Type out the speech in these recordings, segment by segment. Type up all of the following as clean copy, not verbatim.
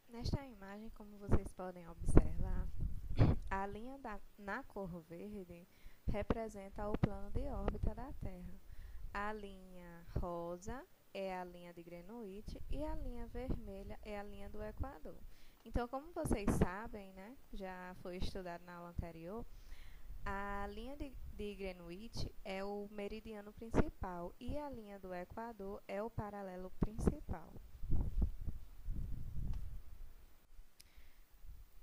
Nesta imagem, como vocês podem observar, a linha na cor verde representa o plano de órbita da Terra. A linha rosa é a linha de Greenwich e a linha vermelha é a linha do Equador. Então, como vocês sabem, né, já foi estudado na aula anterior, a linha de Greenwich é o meridiano principal e a linha do Equador é o paralelo principal.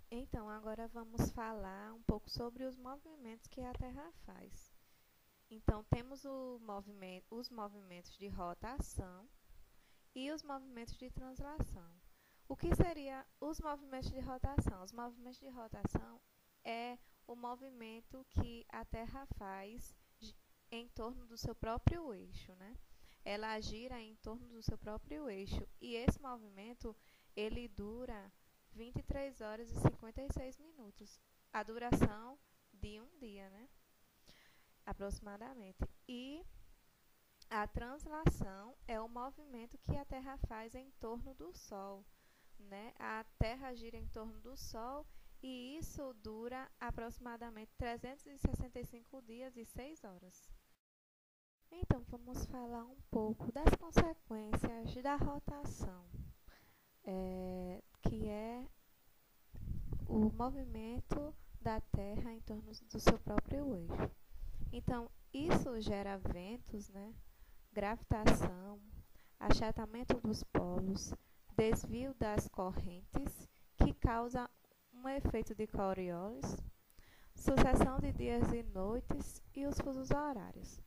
Então, agora vamos falar um pouco sobre os movimentos que a Terra faz. Então, temos os movimentos de rotação e os movimentos de translação. O que seriam os movimentos de rotação? Os movimentos de rotação é o movimento que a Terra faz em torno do seu próprio eixo, né? Ela gira em torno do seu próprio eixo e esse movimento ele dura 23 horas e 56 minutos, a duração de um dia, né? Aproximadamente. E a translação é o movimento que a Terra faz em torno do Sol, né? A Terra gira em torno do Sol e isso dura aproximadamente 365 dias e 6 horas. Então, vamos falar um pouco das consequências da rotação, que é o movimento da Terra em torno do seu próprio eixo. Então, isso gera ventos, né? Gravitação, achatamento dos polos, desvio das correntes, que causa um efeito de Coriolis, sucessão de dias e noites e os fusos horários.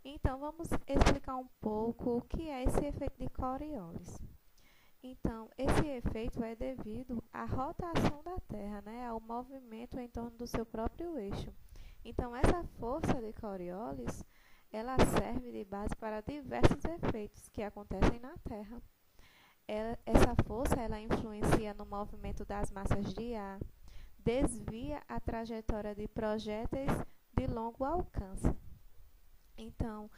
Então, vamos explicar um pouco o que é esse efeito de Coriolis. Então, esse efeito é devido à rotação da Terra, né, ao movimento em torno do seu próprio eixo. Então, essa força de Coriolis, ela serve de base para diversos efeitos que acontecem na Terra. Essa força ela influencia no movimento das massas de ar, desvia a trajetória de projéteis de longo alcance. Então,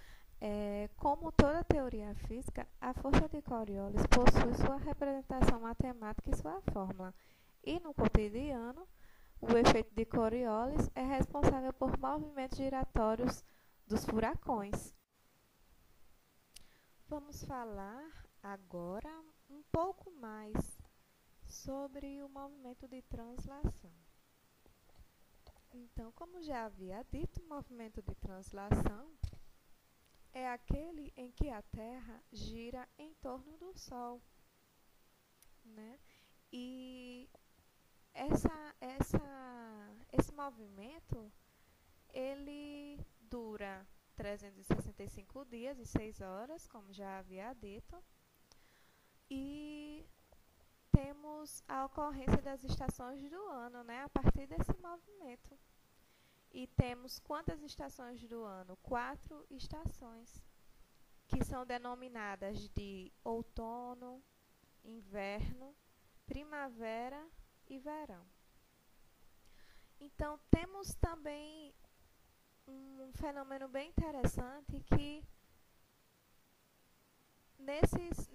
como toda teoria física, a força de Coriolis possui sua representação matemática e sua fórmula. E no cotidiano, o efeito de Coriolis é responsável por movimentos giratórios dos furacões. Vamos falar agora um pouco mais sobre o movimento de translação. Então, como já havia dito, o movimento de translação é aquele em que a Terra gira em torno do Sol, né? E esse movimento, ele dura 365 dias e 6 horas, como já havia dito, e temos a ocorrência das estações do ano, né, a partir desse movimento. E temos quantas estações do ano? 4 estações, que são denominadas de outono, inverno, primavera e verão. Então, temos também um fenômeno bem interessante que nessas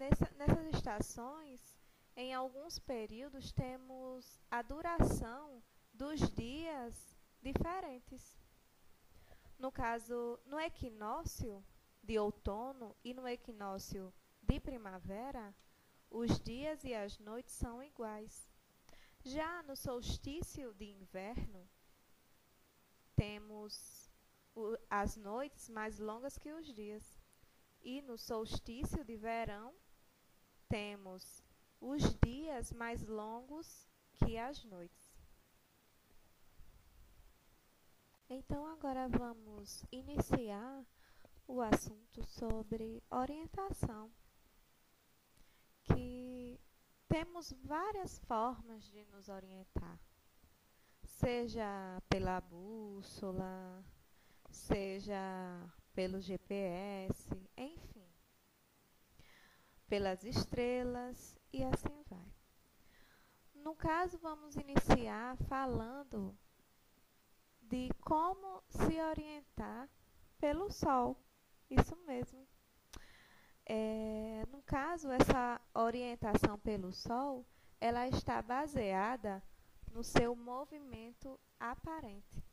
estações, em alguns períodos, temos a duração dos dias diferentes. No caso, no equinócio de outono e no equinócio de primavera, os dias e as noites são iguais. Já no solstício de inverno, temos as noites mais longas que os dias. E no solstício de verão, temos os dias mais longos que as noites. Então, agora vamos iniciar o assunto sobre orientação, que temos várias formas de nos orientar, seja pela bússola, seja pelo GPS, enfim, pelas estrelas e assim vai. No caso, vamos iniciar falando de como se orientar pelo Sol. Isso mesmo. No caso, essa orientação pelo Sol ela está baseada no seu movimento aparente.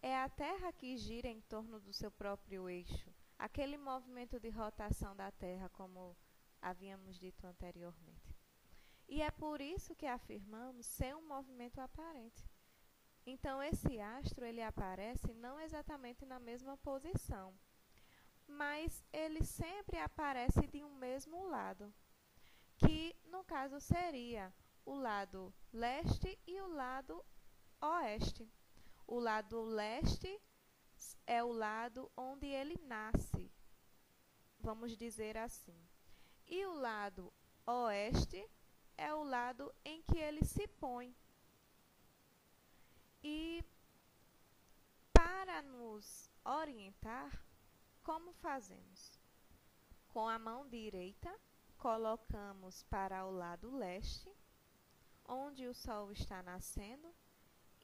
É a Terra que gira em torno do seu próprio eixo, aquele movimento de rotação da Terra, como havíamos dito anteriormente. E é por isso que afirmamos ser um movimento aparente. Então, esse astro ele aparece não exatamente na mesma posição, mas ele sempre aparece de um mesmo lado, que no caso seria o lado leste e o lado oeste. O lado leste é o lado onde ele nasce, vamos dizer assim. E o lado oeste é o lado em que ele se põe. E para nos orientar, como fazemos? Com a mão direita, colocamos para o lado leste, onde o sol está nascendo,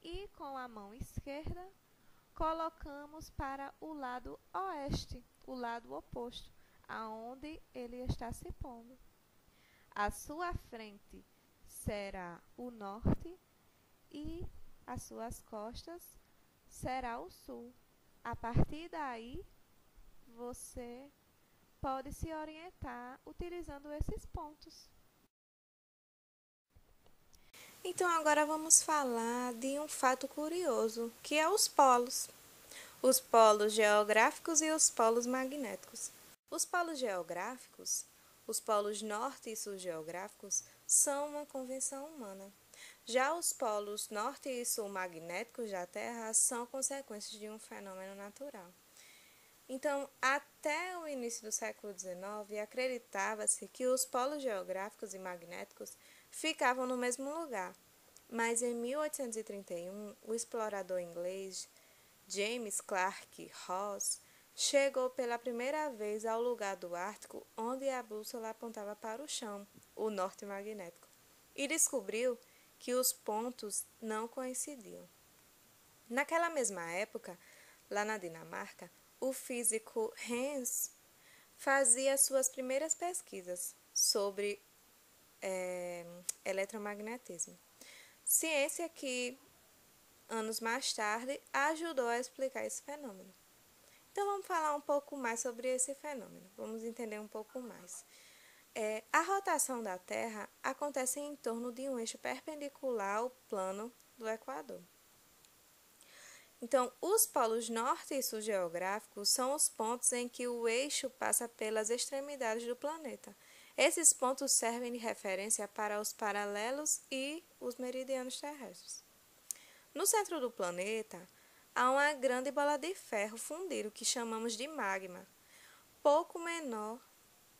e com a mão esquerda, colocamos para o lado oeste, o lado oposto, aonde ele está se pondo. À sua frente será o norte e às suas costas será o sul. A partir daí, você pode se orientar utilizando esses pontos. Então agora vamos falar de um fato curioso, que é os polos. Os polos geográficos e os polos magnéticos. Os polos geográficos, os polos norte e sul geográficos, são uma convenção humana. Já os polos norte e sul magnéticos da Terra são consequências de um fenômeno natural. Então, até o início do século XIX, acreditava-se que os polos geográficos e magnéticos ficavam no mesmo lugar. Mas em 1831, o explorador inglês James Clark Ross chegou pela primeira vez ao lugar do Ártico onde a bússola apontava para o chão, o norte magnético, e descobriu que os pontos não coincidiam. Naquela mesma época, lá na Dinamarca, o físico Hans fazia suas primeiras pesquisas sobre eletromagnetismo, ciência que, anos mais tarde, ajudou a explicar esse fenômeno. Então, vamos falar um pouco mais sobre esse fenômeno, vamos entender um pouco mais. A rotação da Terra acontece em torno de um eixo perpendicular ao plano do Equador. Então, os polos norte e sul geográficos são os pontos em que o eixo passa pelas extremidades do planeta. Esses pontos servem de referência para os paralelos e os meridianos terrestres. No centro do planeta, há uma grande bola de ferro fundido que chamamos de magma, pouco menor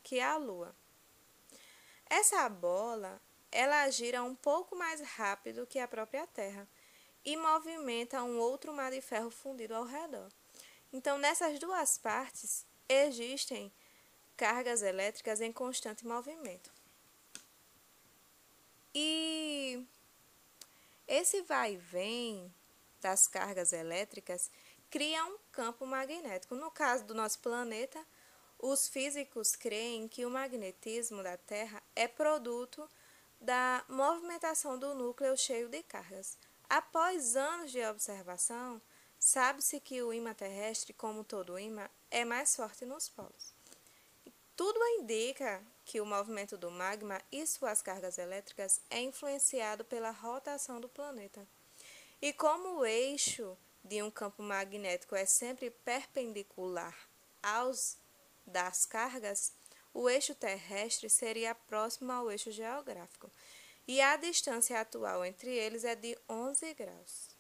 que a Lua. Essa bola, ela gira um pouco mais rápido que a própria Terra e movimenta um outro mar de ferro fundido ao redor. Então, nessas duas partes, existem cargas elétricas em constante movimento. E esse vai e vem das cargas elétricas cria um campo magnético. No caso do nosso planeta, os físicos creem que o magnetismo da Terra é produto da movimentação do núcleo cheio de cargas. Após anos de observação, sabe-se que o ímã terrestre, como todo ímã, é mais forte nos polos. Tudo indica que o movimento do magma e suas cargas elétricas é influenciado pela rotação do planeta. E como o eixo de um campo magnético é sempre perpendicular aos das cargas, o eixo terrestre seria próximo ao eixo geográfico. E a distância atual entre eles é de 11 graus.